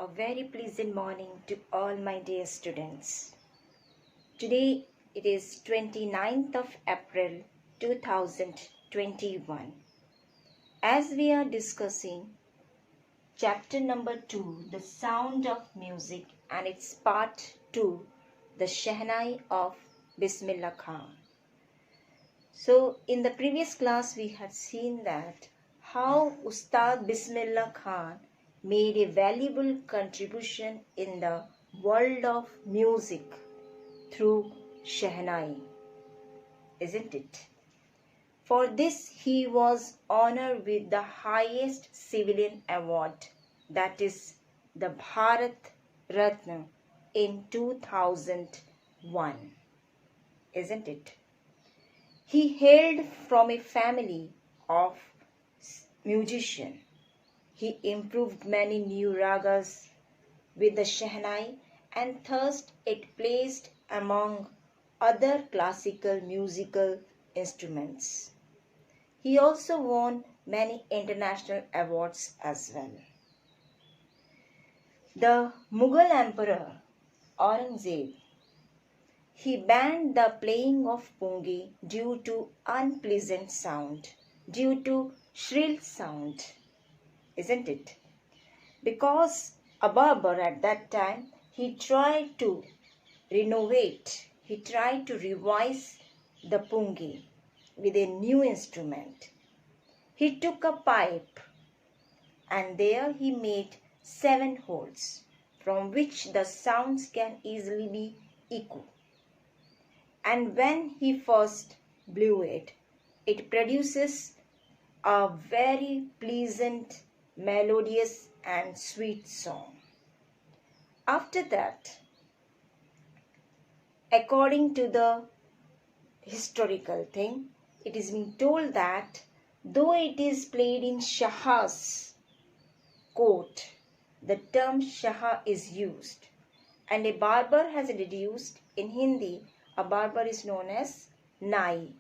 A very pleasant morning to all my dear students. Today it is 29th of April 2021. As we are discussing chapter number 2, The Sound of Music, and its part 2, The Shehnai of Bismillah Khan. So in the previous class we had seen that how Ustad Bismillah Khan made a valuable contribution in the world of music through Shehnai, isn't it? For this he was honored with the highest civilian award, that is the Bharat Ratna, in 2001, isn't it? He hailed from a family of musicians. He improved many new ragas with the Shehnai, and thus it placed among other classical musical instruments. He also won many international awards as well. The Mughal Emperor Aurangzeb, he banned the playing of pungi due to unpleasant sound, due to shrill sound, isn't it? Because a barber at that time, he tried to renovate, he tried to revise the pungi with a new instrument. He took a pipe and there he made 7 holes from which the sounds can easily be echoed. And when he first blew it, it produces a very pleasant, melodious and sweet song. After that, according to the historical thing, it is being told that though it is played in Shah's court, the term Shah is used, and a barber has deduced in Hindi, a barber is known as Nai.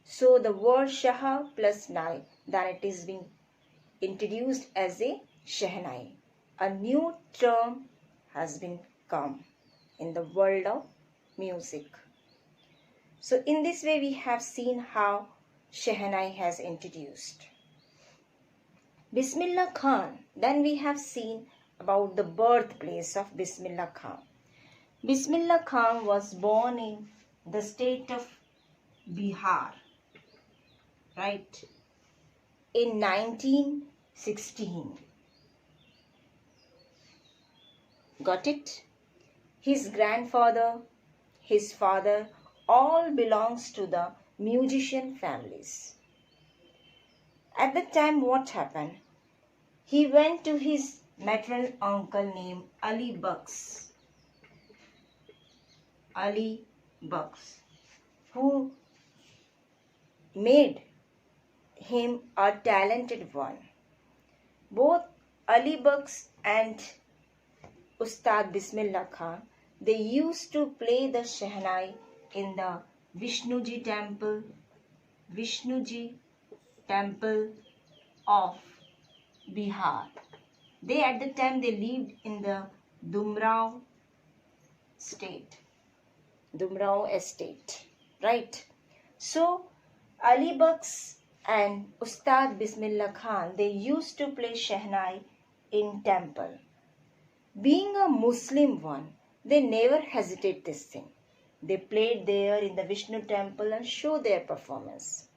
So the word Shah plus Nai, then it is being introduced as a Shehnai. A new term has been come in the world of music. So in this way we have seen how Shehnai has introduced. Bismillah Khan, then we have seen about the birthplace of Bismillah Khan. Bismillah Khan was born in the state of Bihar, right, in 1916. Got it? His grandfather, his father, all belongs to the musician families. At the time, what happened? He went to his maternal uncle named Ali Bucks, who made him a talented one. Both Ali Bucks and Ustad Bismillah Khan, they used to play the Shehnai in the Vishnuji temple of Bihar. At the time they lived in the Dumrao estate, right? So Ali Bucks and Ustad Bismillah Khan, they used to play Shehnai in temple. Being a Muslim one, they never hesitate this thing. They played there in the Vishnu temple and show their performance.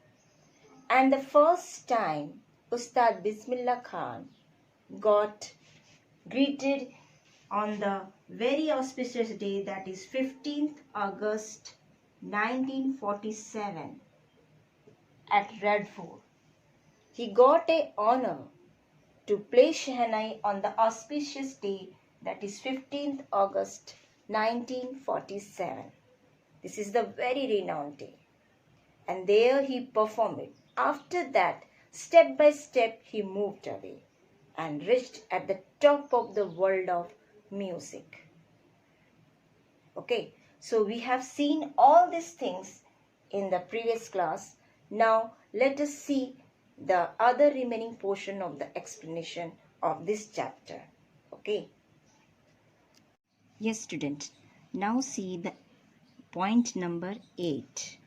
And the first time Ustad Bismillah Khan got greeted on the very auspicious day, that is 15th August 1947 at Red Fort. He got an honor to play Shehnai on the auspicious day, that is 15th August 1947. This is the very renowned day. And there he performed it. After that, step by step, he moved away and reached at the top of the world of music. Okay, so we have seen all these things in the previous class. Now, let us see the other remaining portion of the explanation of this chapter. Okay. Yes, student. Now see the point number 8.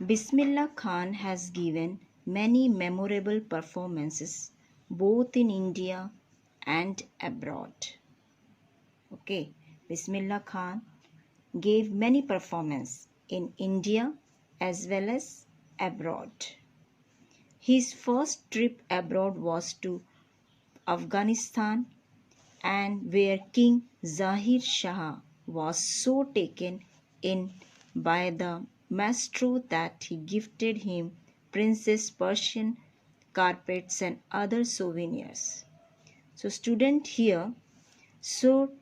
Bismillah Khan has given many memorable performances both in India and abroad. Okay, Bismillah Khan gave many performances in India as well as abroad. His first trip abroad was to Afghanistan, and where King Zahir Shah was so taken in by the maestro that he gifted him Princess Persian carpets and other souvenirs. So student here, so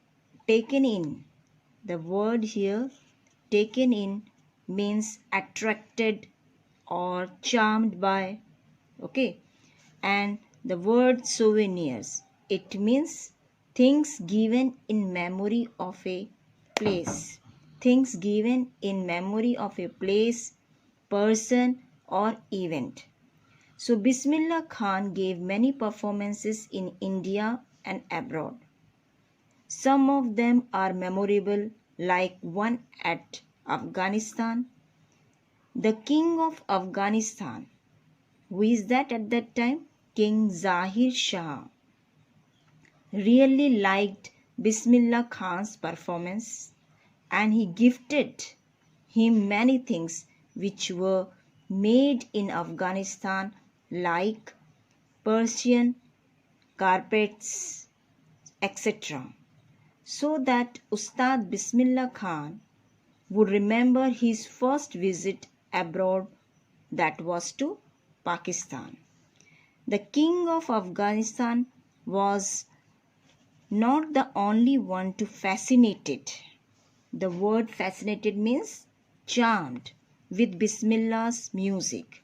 taken in, the word here taken in means attracted or charmed by, okay, and the word souvenirs, it means things given in memory of a place, things given in memory of a place, person or event. So Bismillah Khan gave many performances in India and abroad. Some of them are memorable, like one at Afghanistan. The king of Afghanistan, who is that at that time? King Zahir Shah, really liked Bismillah Khan's performance and he gifted him many things which were made in Afghanistan, like Persian carpets, etc., so that Ustad Bismillah Khan would remember his first visit abroad, that was to Pakistan. The king of Afghanistan was not the only one to fascinated. The word fascinated means charmed with Bismillah's music.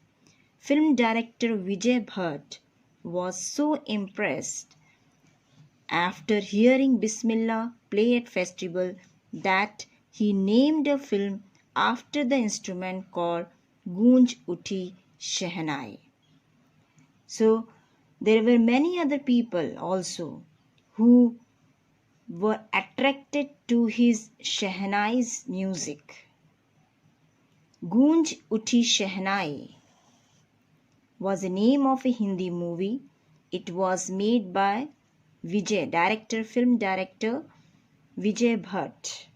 Film director Vijay Bhatt was so impressed after hearing Bismillah play at festival that he named a film after the instrument called Goonj Uthi Shehnai. So there were many other people also who were attracted to his Shehnai's music. Goonj Uthi Shehnai was the name of a Hindi movie. It was made by film director Vijay Bhatt.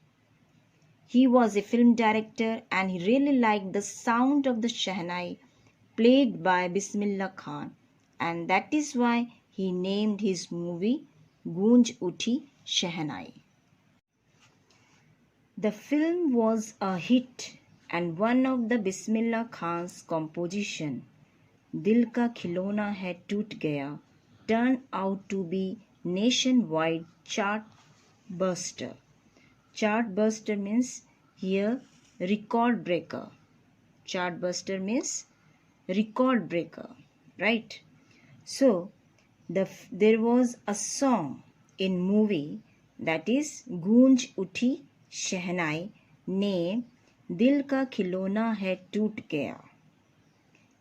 He was a film director and he really liked the sound of the Shehnai played by Bismillah Khan, and that is why he named his movie Goonj Uthi Shehnai. The film was a hit and one of the Bismillah Khan's composition, Dil Ka Khilona Hai Toot Gaya, turned out to be nationwide chart buster. Chart buster means here record breaker. Chart buster means record breaker, right? So there was a song in movie, that is Goonj Uthi Shehnai, named Dil Ka Khilona Hai Toot Gaya.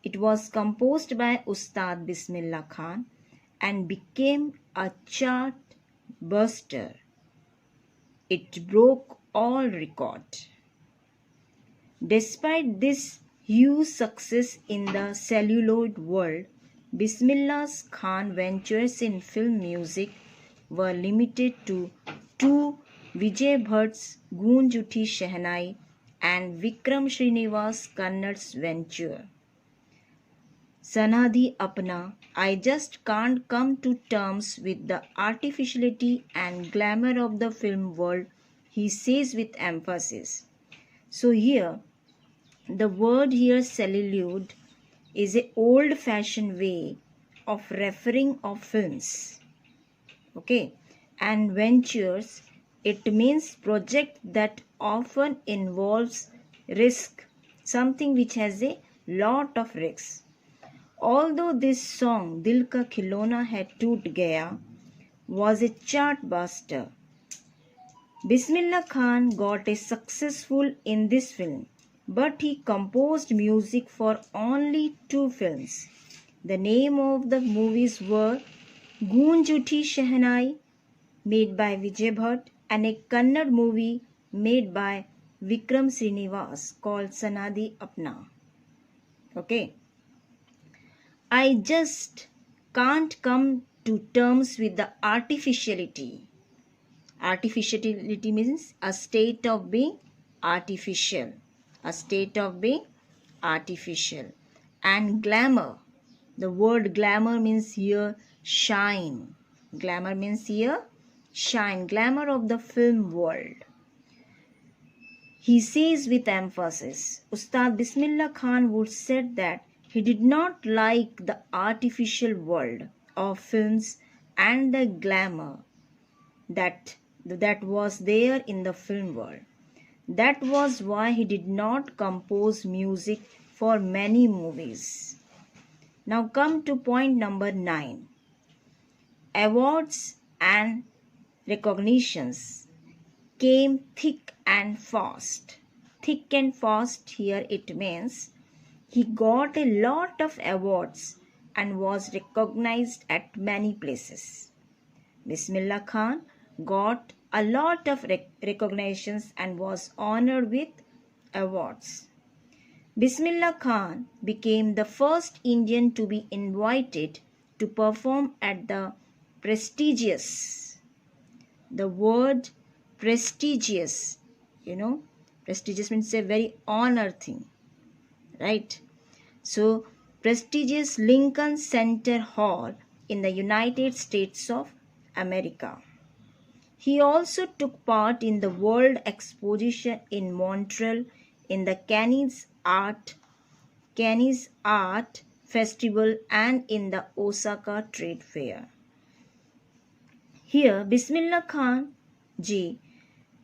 It was composed by Ustad Bismillah Khan and became a chart buster. It broke all records. Despite this huge success in the celluloid world, Bismillah Khan ventures in film music were limited to two: Vijay Bhatt's Goonj Uthi Shehnai and Vikram Srinivas Kannad's venture Sanadhi Apna. I just can't come to terms with the artificiality and glamour of the film world, he says with emphasis. So here, the word here celluloid is an old-fashioned way of referring of films. Okay, and ventures, it means project that often involves risk, something which has a lot of risks. Although this song Dil Ka Khilona Hai Toot Gaya was a chart buster, Bismillah Khan got a successful in this film, but he composed music for only two films. The name of the movies were Goonj Uthi Shehnai, made by Vijay Bhatt, and a Kannada movie made by Vikram Srinivas called Sanadi Apna. Okay. I just can't come to terms with the artificiality. Artificiality means a state of being artificial. A state of being artificial. And glamour. The word glamour means here shine. Glamour means here shine. Glamour of the film world. He says with emphasis, Ustad Bismillah Khan would said that he did not like the artificial world of films and the glamour that was there in the film world. That was why he did not compose music for many movies. Now come to point number 9. Awards and recognitions came thick and fast. Thick and fast here it means he got a lot of awards and was recognized at many places. Bismillah Khan got a lot of recognitions and was honored with awards. Bismillah Khan became the first Indian to be invited to perform at the prestigious. The word prestigious, prestigious means a very honor thing, right? So, prestigious Lincoln Center Hall in the United States of America. He also took part in the World Exposition in Montreal in the Cannes Art Festival and in the Osaka Trade Fair. Here, Bismillah Khan ji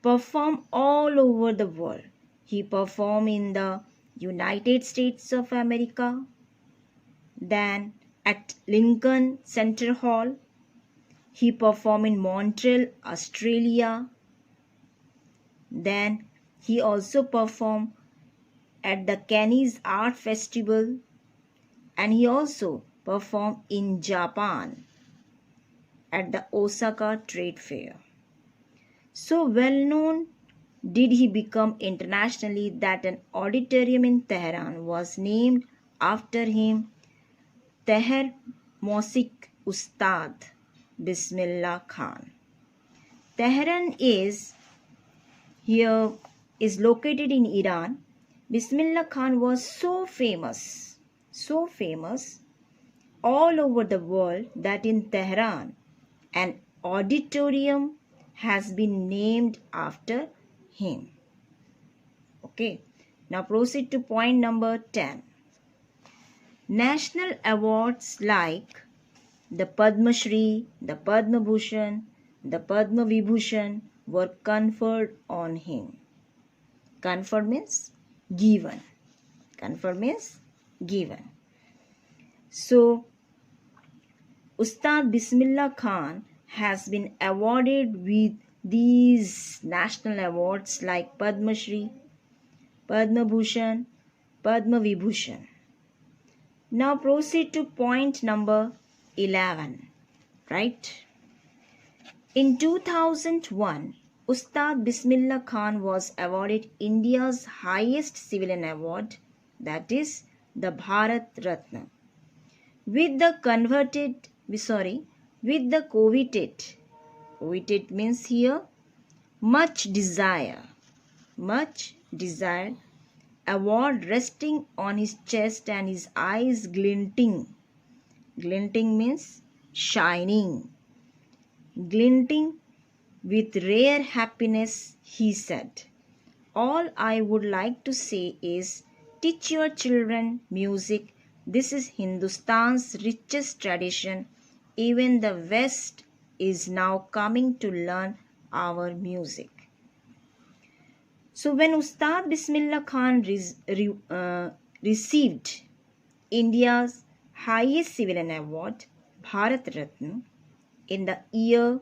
performed all over the world. He performed in the United States of America, then at Lincoln Center Hall. He performed in Montreal, Australia. Then he also performed at the Cannes Art Festival, and he also performed in Japan at the Osaka Trade Fair. So well known did he become internationally that an auditorium in Tehran was named after him, Teher Mosik Ustad Bismillah Khan. Tehran is located in Iran. Bismillah Khan was so famous all over the world that in Tehran an auditorium has been named after him. Okay, now proceed to point number 10. National awards like the Padma Shri, the Padma Bhushan, the Padma Vibhushan were conferred on him. Conferred means given. Conferred means given. So, Ustad Bismillah Khan has been awarded with these national awards like Padma Shri, Padma Bhushan, Padma Vibhushan. Now proceed to point number 11, right? In 2001, Ustad Bismillah Khan was awarded India's highest civilian award, that is the Bharat Ratna. With the coveted means here much desired award resting on his chest and his eyes glinting. Glinting means shining. Glinting with rare happiness, he said, "All I would like to say is, teach your children music. This is Hindustan's richest tradition. Even the West is now coming to learn our music." So when Ustad Bismillah Khan received India's highest civilian award, Bharat Ratna, in the year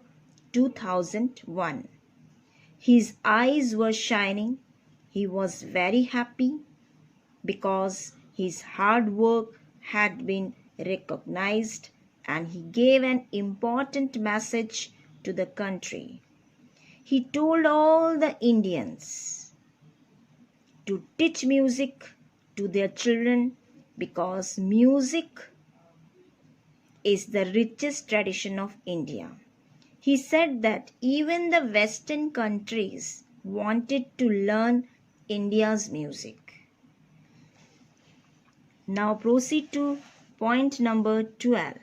2001, his eyes were shining. He was very happy because his hard work had been recognized and he gave an important message to the country. he told all the Indians to teach music to their children because music is the richest tradition of India. He said that even the Western countries wanted to learn India's music. Now proceed to point number 12.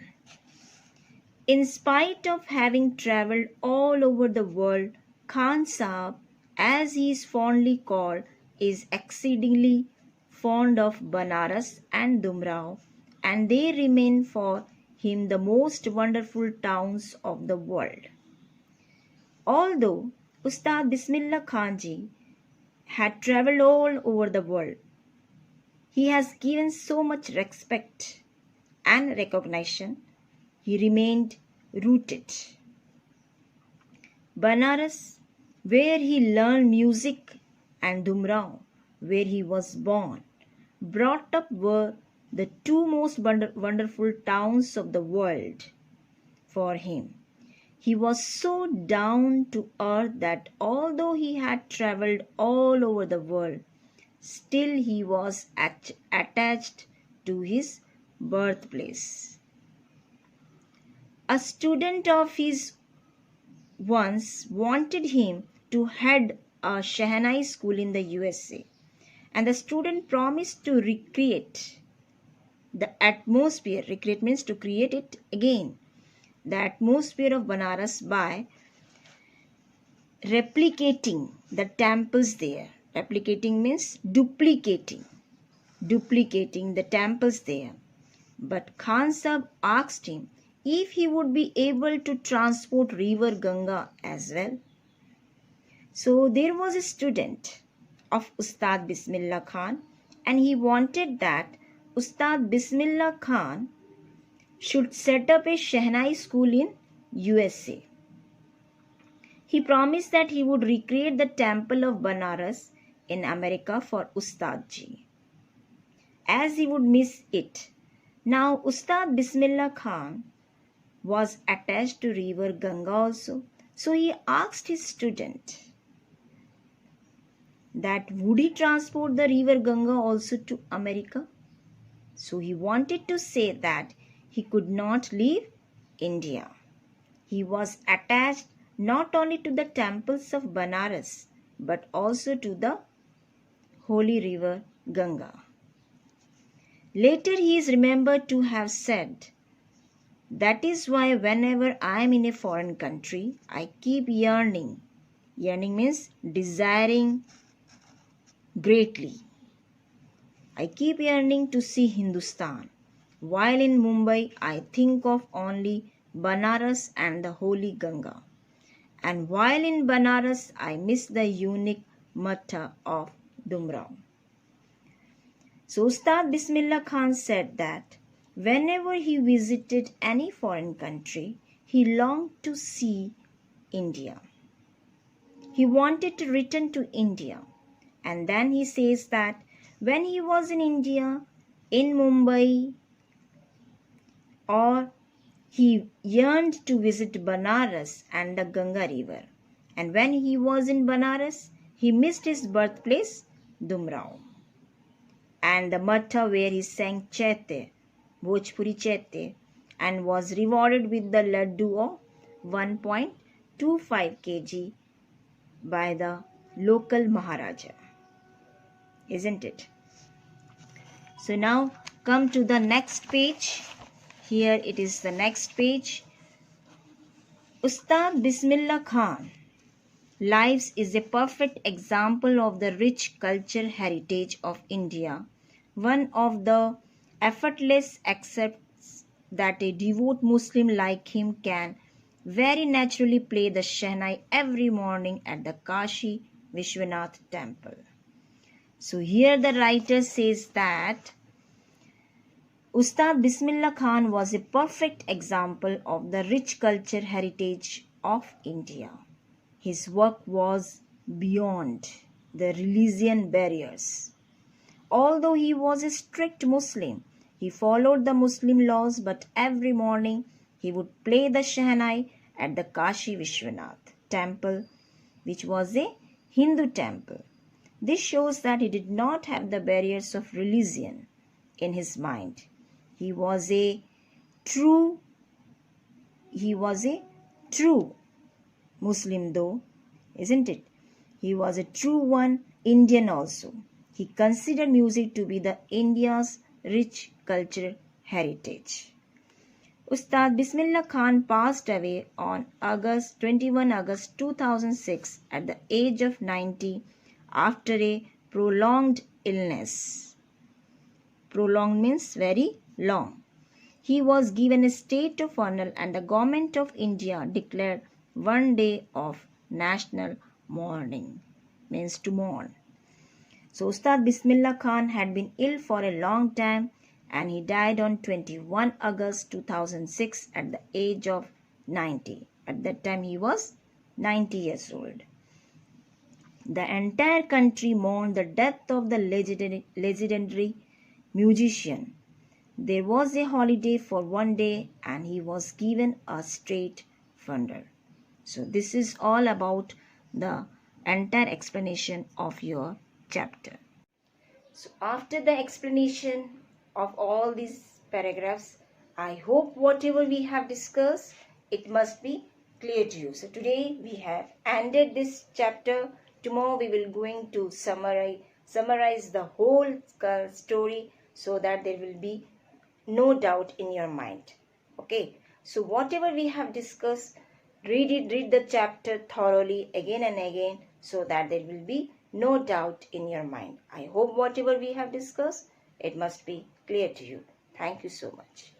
In spite of having travelled all over the world, Khansa, as he is fondly called, is exceedingly fond of Banaras and Dumrao, and they remain for him the most wonderful towns of the world. Although Ustad Bismillah Khanji had travelled all over the world, he has given so much respect and recognition, he remained rooted. Banaras, where he learned music, and Dumrao, where he was born, brought up were the two most wonderful towns of the world for him. He was so down to earth that although he had travelled all over the world, still he was attached to his birthplace. A student of his once wanted him to head a Shehnai school in the USA, and the student promised to recreate the atmosphere. Recreate means to create it again, the atmosphere of Banaras by replicating the temples there. Replicating means duplicating the temples there. But Khansa asked him if he would be able to transport river Ganga as well. So there was a student of Ustad Bismillah Khan, and he wanted that Ustad Bismillah Khan should set up a Shehnai school in USA. He promised that he would recreate the temple of Banaras in America for Ustad ji, as he would miss it. Now Ustad Bismillah Khan was attached to river Ganga also, so he asked his student that would he transport the river Ganga also to America. So he wanted to say that he could not leave India. He was attached not only to the temples of Banaras but also to the holy river Ganga. Later he is remembered to have said, "That is why whenever I am in a foreign country, I keep yearning." Yearning means desiring greatly. I keep yearning to see Hindustan. While in Mumbai, I think of only Banaras and the holy Ganga. And while in Banaras, I miss the unique Matha of Dumrao. So Ustad Bismillah Khan said that whenever he visited any foreign country, he longed to see India. He wanted to return to India. And then he says that when he was in India, in Mumbai, or he yearned to visit Banaras and the Ganga river. And when he was in Banaras, he missed his birthplace, Dumrao, and the Matha where he sang Chaitya, Bhojpuri Chaitya, and was rewarded with the laddu of 1.25 kg by the local Maharaja. Isn't it? So now come to the next page. Here it is the next page. Ustad Bismillah Khan lives is a perfect example of the rich culture heritage of India. One of the effortless accepts that a devout Muslim like him can very naturally play the Shehnai every morning at the Kashi Vishwanath temple. So here the writer says that Ustad Bismillah Khan was a perfect example of the rich culture heritage of India. His work was beyond the religion barriers. Although he was a strict Muslim, he followed the Muslim laws, but every morning he would play the Shehnai at the Kashi Vishwanath temple which was a Hindu temple. This shows that he did not have the barriers of religion in his mind. He was a true Muslim though, isn't it? He was a true one Indian also. He considered music to be the India's rich cultural heritage. Ustad Bismillah Khan passed away on 21 August 2006 at the age of 90 after a prolonged illness. Prolonged means very long. He was given a state of honor and the government of India declared one day of national mourning, means to mourn. So Ustad Bismillah Khan had been ill for a long time and he died on 21 August 2006 at the age of 90. At that time he was 90 years old. The entire country mourned the death of the legendary musician. There was a holiday for one day and he was given a state funeral. So this is all about the entire explanation of your chapter. So after the explanation of all these paragraphs, I hope whatever we have discussed, it must be clear to you. So today we have ended this chapter. Tomorrow we will going to summarize the whole story so that there will be no doubt in your mind. Okay, so whatever we have discussed, read the chapter thoroughly again and again so that there will be no doubt in your mind. I hope whatever we have discussed, it must be clear to you. Thank you so much.